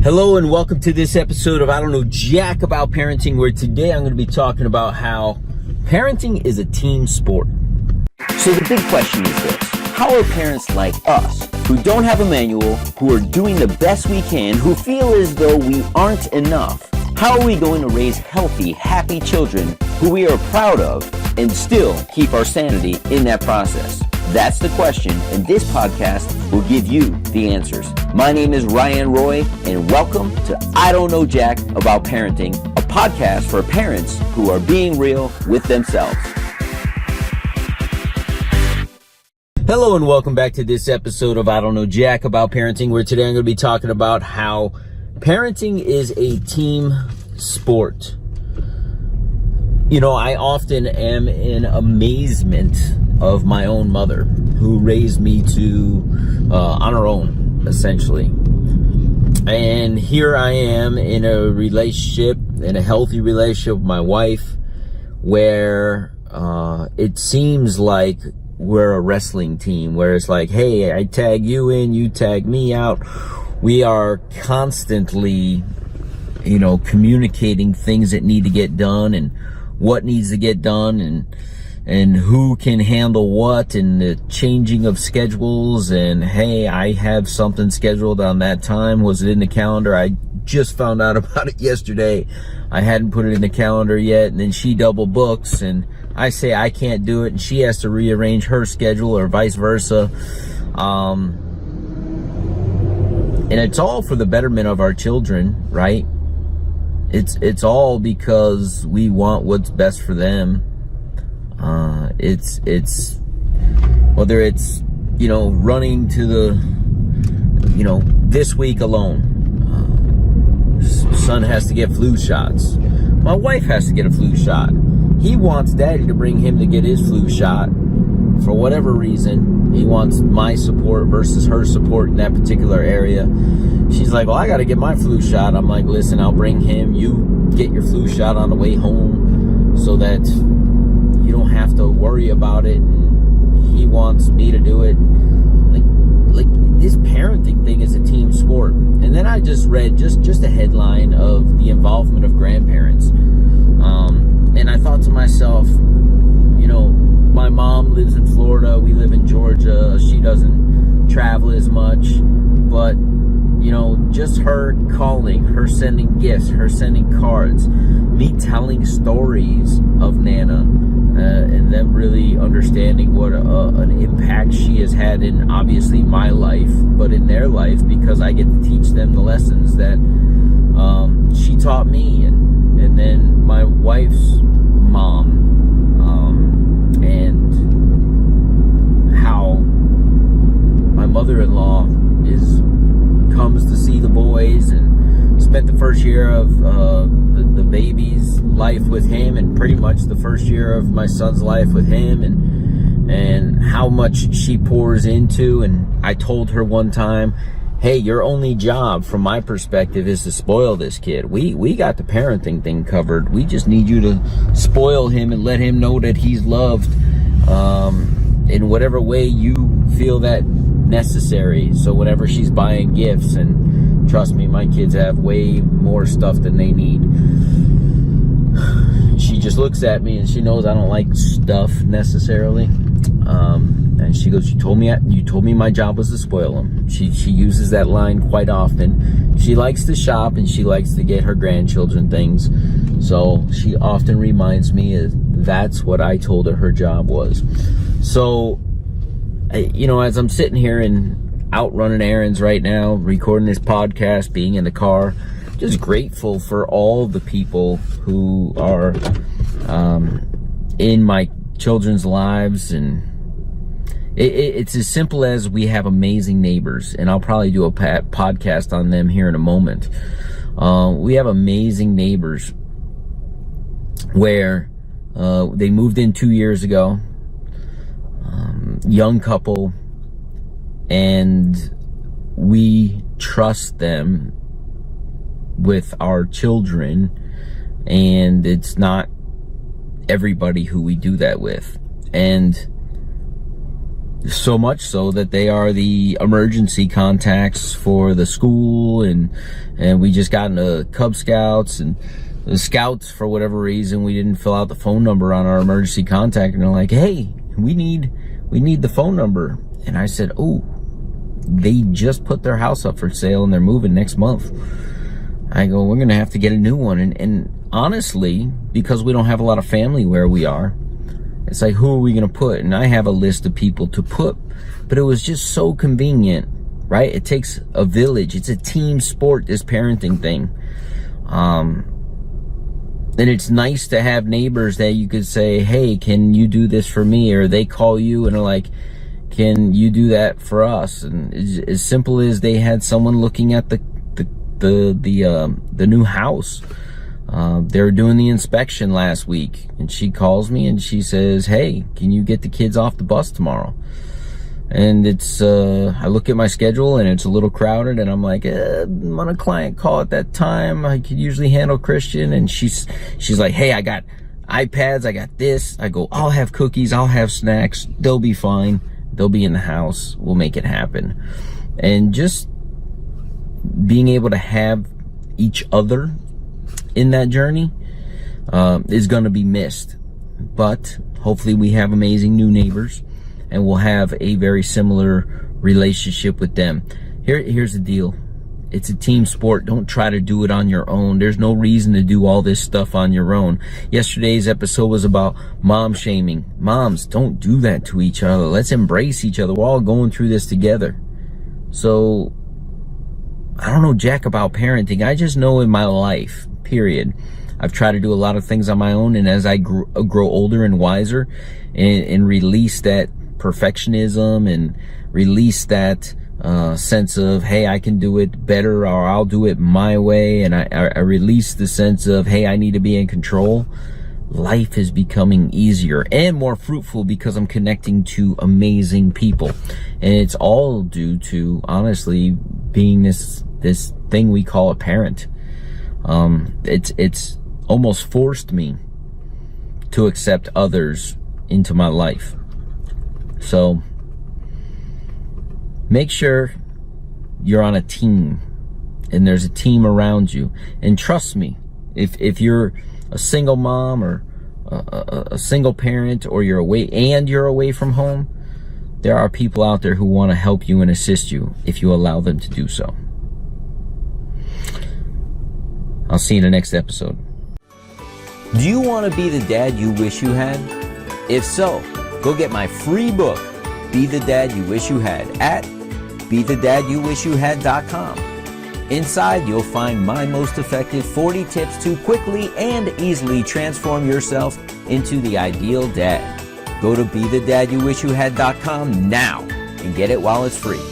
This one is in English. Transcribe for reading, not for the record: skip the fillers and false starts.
Hello and welcome to this episode of I Don't Know Jack About Parenting, where today I'm going to be talking about how parenting is a team sport. So the big question is this: how are parents like us, who don't have a manual, who are doing the best we can, who feel as though we aren't enough, how are we going to raise healthy, happy children who we are proud of and still keep our sanity in that process? That's the question, and this podcast will give you the answers. My name is Ryan Roy, and welcome to I Don't Know Jack About Parenting, a podcast for parents who are being real with themselves. Hello, and welcome back to this episode of I Don't Know Jack About Parenting, where today I'm going to be talking about how parenting is a team sport. You know, I often am in amazement of my own mother, who raised me on her own, essentially. And here I am in a relationship, in a healthy relationship with my wife, where it seems like we're a wrestling team, where it's like, hey, I tag you in, you tag me out. We are constantly, communicating things that need to get done and what needs to get done and who can handle what, and the changing of schedules, and hey, I have something scheduled on that time. Was it in the calendar? I just found out about it yesterday. I hadn't put it in the calendar yet, and then she double books, and I say I can't do it, and she has to rearrange her schedule, or vice versa. And it's all for the betterment of our children, right? It's all because we want what's best for them. It's whether it's, running to the, this week alone, son has to get flu shots. My wife has to get a flu shot. He wants daddy to bring him to get his flu shot. For whatever reason, he wants my support versus her support in that particular area. She's like, well, I got to get my flu shot. I'm like, listen, I'll bring him. You get your flu shot on the way home so that you don't have to worry about it. And he wants me to do it. Like this parenting thing is a team sport. And then I just read just a headline of the involvement of grandparents. And I thought to myself, my mom lives in Florida. We live in Georgia. She doesn't travel as much. But, just her calling, her sending gifts, her sending cards, me telling stories of Nana, and them really understanding what an impact she has had in, obviously, my life, but in their life, because I get to teach them the lessons that she taught me, and then my wife's mom, and how my mother-in-law comes to see the boys, and spent the first year of the baby's life with him, and pretty much the first year of my son's life with him, and how much she pours into. And I told her one time, hey, your only job from my perspective is to spoil this kid. We got the parenting thing covered. We just need you to spoil him and let him know that he's loved in whatever way you feel that necessary. So whenever she's buying gifts, and trust me, my kids have way more stuff than they need, she just looks at me and she knows I don't like stuff necessarily. And she goes, you told me my job was to spoil them. She uses that line quite often. She likes to shop, and she likes to get her grandchildren things. So she often reminds me that's what I told her job was. So, as I'm sitting here and out running errands right now, recording this podcast, being in the car, just grateful for all the people who are in my children's lives. And it's as simple as we have amazing neighbors, and I'll probably do a podcast on them here in a moment. We have amazing neighbors where they moved in 2 years ago, young couple, and we trust them with our children, and it's not everybody who we do that with. And So much so that they are the emergency contacts for the school, and we just got into Cub Scouts, and the Scouts, for whatever reason, we didn't fill out the phone number on our emergency contact, and they're like, hey, we need the phone number. And I said, oh, they just put their house up for sale and they're moving next month. I go, we're gonna have to get a new one. And honestly, because we don't have a lot of family where we are, it's like, who are we gonna put? And I have a list of people to put, but it was just so convenient, right? It takes a village. It's a team sport, this parenting thing. And it's nice to have neighbors that you could say, hey, can you do this for me? Or they call you and are like, can you do that for us? And as simple as they had someone looking at the new house. They were doing the inspection last week, and she calls me and she says, hey, can you get the kids off the bus tomorrow? And it's I look at my schedule and it's a little crowded, and I'm like, I'm on a client call at that time. I could usually handle Christian. And she's like, hey, I got iPads, I got this. I go, I'll have cookies, I'll have snacks, they'll be fine, they'll be in the house, we'll make it happen. And just being able to have each other in that journey is going to be missed. But hopefully we have amazing new neighbors, and we'll have a very similar relationship with them. Here's the deal. It's a team sport. Don't try to do it on your own. There's no reason to do all this stuff on your own. Yesterday's episode was about mom shaming. Moms, don't do that to each other. Let's embrace each other. We're all going through this together. So I don't know jack about parenting. I just know in my life, period, I've tried to do a lot of things on my own, and as I grow older and wiser, and release that perfectionism and release that sense of, hey, I can do it better, or I'll do it my way, and I release the sense of, hey, I need to be in control, life is becoming easier and more fruitful because I'm connecting to amazing people. And it's all due to, honestly, being this thing we call a parent. It's almost forced me to accept others into my life. So make sure you're on a team and there's a team around you. And trust me, if you're a single mom or a single parent, or you're away from home, there are people out there who want to help you and assist you if you allow them to do so. I'll see you in the next episode. Do you want to be the dad you wish you had? If so, go get my free book, Be the Dad You Wish You Had, at BeTheDadYouWishYouHad.com. Inside, you'll find my most effective 40 tips to quickly and easily transform yourself into the ideal dad. Go to BeTheDadYouWishYouHad.com now and get it while it's free.